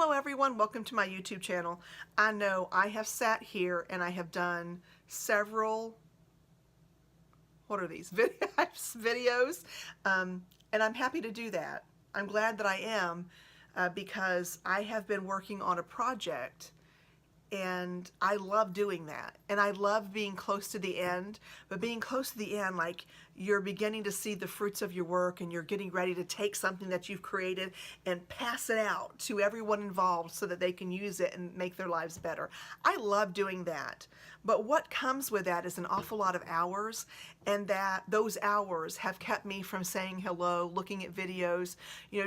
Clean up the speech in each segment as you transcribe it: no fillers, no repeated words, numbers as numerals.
Hello everyone, welcome to my YouTube channel. I know I have sat here and I have done several, what are these, videos, and I'm happy to do that. I'm glad that I am because I have been working on a project and I love doing that, and I love being close to the end, but being close to the end, like you're beginning to see the fruits of your work and you're getting ready to take something that you've created and pass it out to everyone involved so that they can use it and make their lives better. I love doing that, but what comes with that is an awful lot of hours, and that those hours have kept me from saying hello, looking at videos,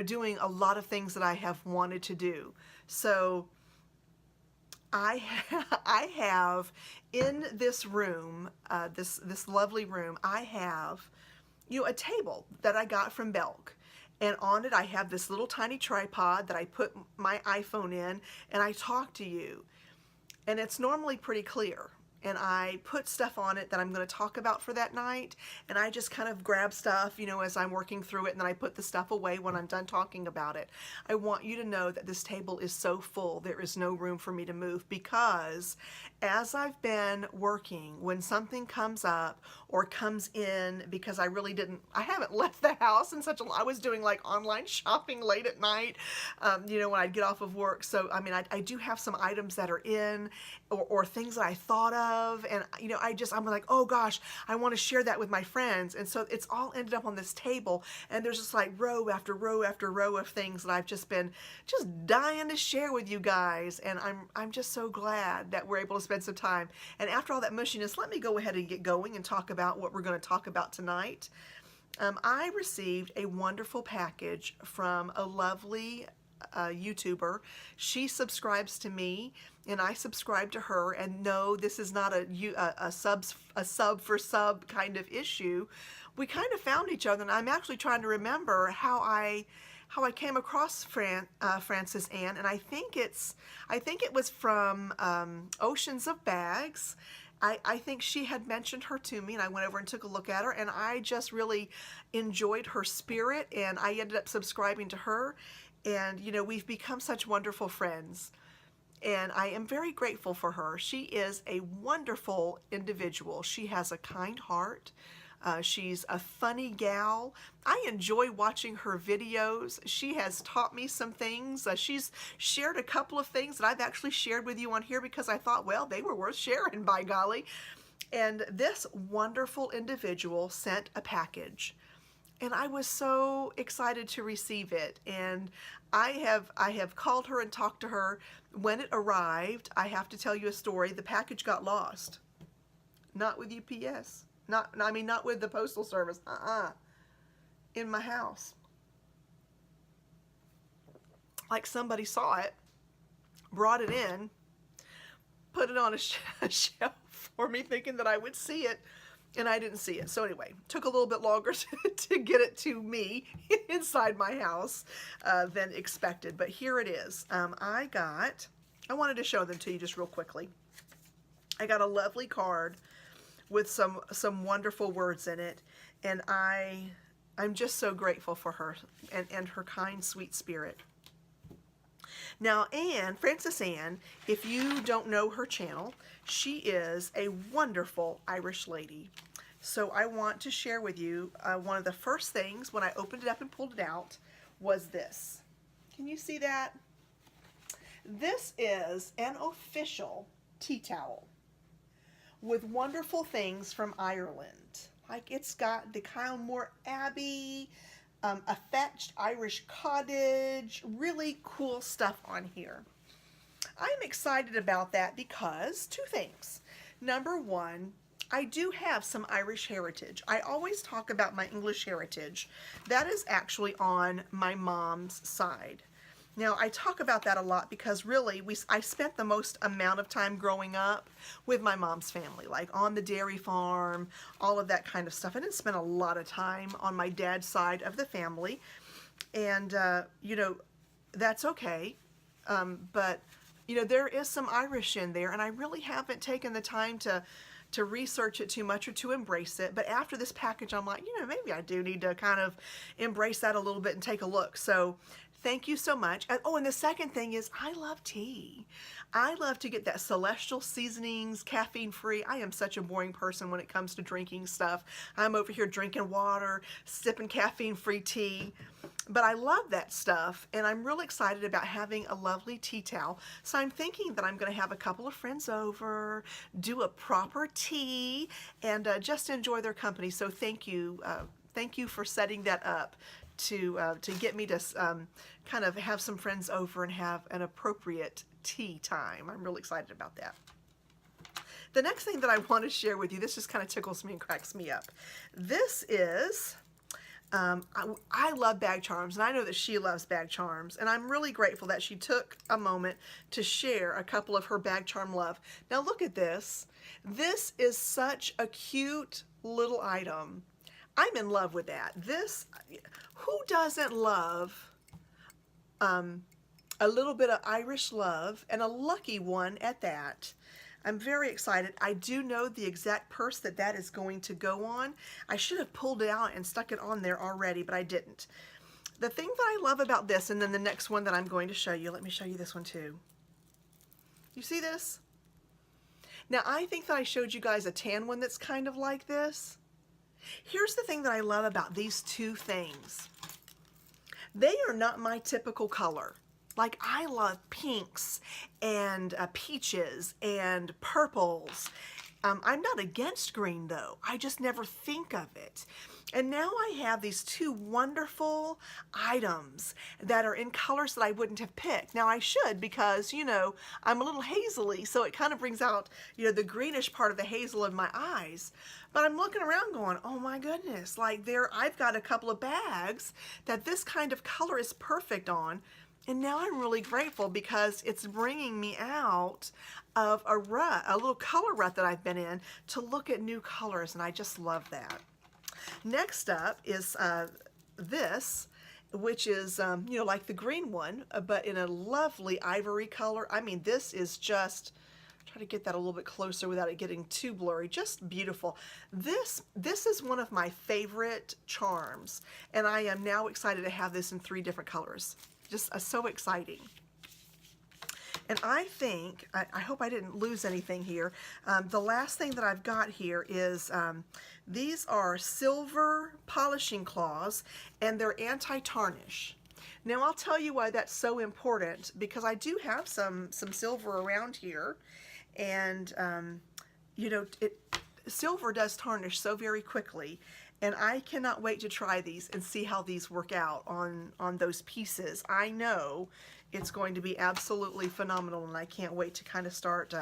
doing a lot of things that I have wanted to do. So I have in this room, this lovely room, I have, a table that I got from Belk. And on it I have this little tiny tripod that I put my iPhone in and I talk to you. And it's normally pretty clear. And I put stuff on it that I'm going to talk about for that night, and I just kind of grab stuff, as I'm working through it, and then I put the stuff away when I'm done talking about it. I want you to know that this table is so full, there is no room for me to move, because as I've been working, when something comes up or comes in, because I haven't left the house in I was doing like online shopping late at night, when I'd get off of work. So, I mean, I do have some items that are in, or things that I thought of, and I'm like, oh gosh, I want to share that with my friends. And so it's all ended up on this table, and there's just like row after row after row of things that I've just been dying to share with you guys. And I'm just so glad that we're able to spend some time. And after all that mushiness, let me go ahead and get going and talk about what we're going to talk about tonight. I received a wonderful package from a lovely YouTuber. She subscribes to me and I subscribe to her, and no, this is not a sub for sub kind of issue. We kind of found each other, and I'm actually trying to remember how I came across Frances Ann, and I think it was from Oceans of Bags. I think she had mentioned her to me, and I went over and took a look at her, and I just really enjoyed her spirit, and I ended up subscribing to her, and we've become such wonderful friends, and I am very grateful for her. She is a wonderful individual. She has a kind heart. She's a funny gal. I enjoy watching her videos. She has taught me some things. She's shared a couple of things that I've actually shared with you on here because I thought, well, they were worth sharing, by golly. And this wonderful individual sent a package, and I was so excited to receive it. And I have called her and talked to her. When it arrived, I have to tell you a story. The package got lost. Not with UPS. Not with the Postal Service. In my house. Like somebody saw it, brought it in, put it on a shelf for me, thinking that I would see it, and I didn't see it. So anyway, took a little bit longer to get it to me inside my house than expected. But here it is. I wanted to show them to you just real quickly. I got a lovely card with some wonderful words in it, and I'm just so grateful for her and her kind, sweet spirit. Now, Frances Ann, if you don't know her channel, she is a wonderful Irish lady. So I want to share with you one of the first things when I opened it up and pulled it out was this. Can you see that? This is an official tea towel with wonderful things from Ireland. Like, it's got the Kylemore Abbey, a thatched Irish cottage, really cool stuff on here. I'm excited about that because two things. Number one, I do have some Irish heritage. I always talk about my English heritage. That is actually on my mom's side. Now, I talk about that a lot because really I spent the most amount of time growing up with my mom's family, like on the dairy farm, all of that kind of stuff. I didn't spend a lot of time on my dad's side of the family, and that's okay. But there is some Irish in there, and I really haven't taken the time to research it too much or to embrace it. But after this package, I'm like, maybe I do need to kind of embrace that a little bit and take a look. So Thank you so much. And, oh, and the second thing is I love tea. I love to get that celestial seasonings, caffeine free. I am such a boring person when it comes to drinking stuff. I'm over here drinking water, sipping caffeine free tea. But I love that stuff, and I'm really excited about having a lovely tea towel. So I'm thinking that I'm going to have a couple of friends over, do a proper tea, and just enjoy their company. So thank you for setting that up to get me to kind of have some friends over and have an appropriate tea time. I'm really excited about that. The next thing that I want to share with you, this just kind of tickles me and cracks me up. This is, I love bag charms, and I know that she loves bag charms, and I'm really grateful that she took a moment to share a couple of her bag charm love. Now look at this. This is such a cute little item. I'm in love with that. This, who doesn't love a little bit of Irish love, and a lucky one at that? I'm very excited. I do know the exact purse that that is going to go on. I should have pulled it out and stuck it on there already, but I didn't. The thing that I love about this, and then the next one that I'm going to show you, let me show you this one too. You see this? Now, I think that I showed you guys a tan one that's kind of like this. Here's the thing that I love about these two things. They are not my typical color. Like, I love pinks and peaches and purples. I'm not against green though. I just never think of it. And now I have these two wonderful items that are in colors that I wouldn't have picked. Now I should, because, you know, I'm a little hazily, so it kind of brings out, you know, the greenish part of the hazel in my eyes. But I'm looking around going, oh my goodness, like I've got a couple of bags that this kind of color is perfect on. And now I'm really grateful because it's bringing me out of a rut, a little color rut that I've been in, to look at new colors, and I just love that. Next up is this, which is, you know, like the green one, but in a lovely ivory color. I mean, this is just, try to get that a little bit closer without it getting too blurry. Just beautiful. This is one of my favorite charms, and I am now excited to have this in 3 different colors. Just so exciting. And I think, I hope I didn't lose anything here. The last thing that I've got here is, these are silver polishing claws, and they're anti-tarnish. Now I'll tell you why that's so important, because I do have some silver around here, and you know, silver does tarnish so very quickly. And I cannot wait to try these and see how these work out on those pieces. I know it's going to be absolutely phenomenal, and I can't wait to kind of start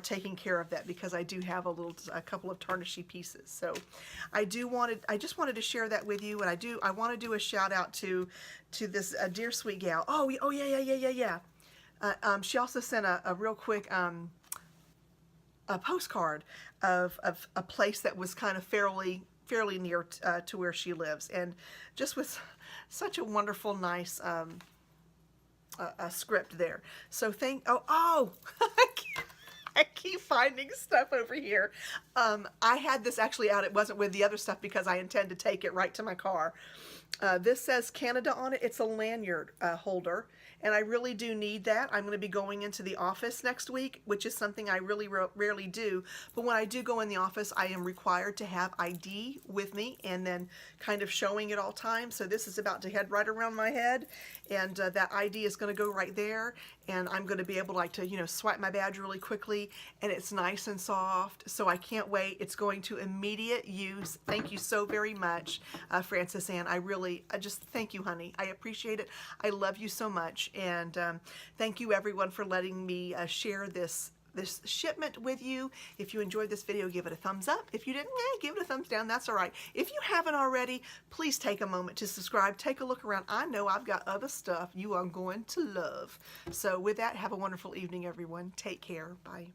taking care of that, because I do have a couple of tarnishy pieces. So I just wanted to share that with you, and I want to do a shout out to this dear sweet gal. Oh yeah. She also sent a real quick a postcard of a place that was kind of fairly near to where she lives, and just with such a wonderful, nice script there. So I keep finding stuff over here. I had this actually out. It wasn't with the other stuff because I intend to take it right to my car. This says Canada on it. It's a lanyard holder, and I really do need that. I'm going to be going into the office next week, which is something I really rarely do. But when I do go in the office, I am required to have ID with me, and then kind of showing at all times. So this is about to head right around my head, and that ID is going to go right there, and I'm going to be able to, you know, swipe my badge really quickly, and it's nice and soft. So I can't wait. It's going to immediate use. Thank you so very much, Francis Ann. I just thank you, honey. I appreciate it. I love you so much. And thank you everyone for letting me share this shipment with you. If you enjoyed this video, give it a thumbs up. If you didn't, give it a thumbs down. That's all right. If you haven't already, please take a moment to subscribe. Take a look around. I know I've got other stuff you are going to love. So with that, have a wonderful evening, everyone. Take care. Bye.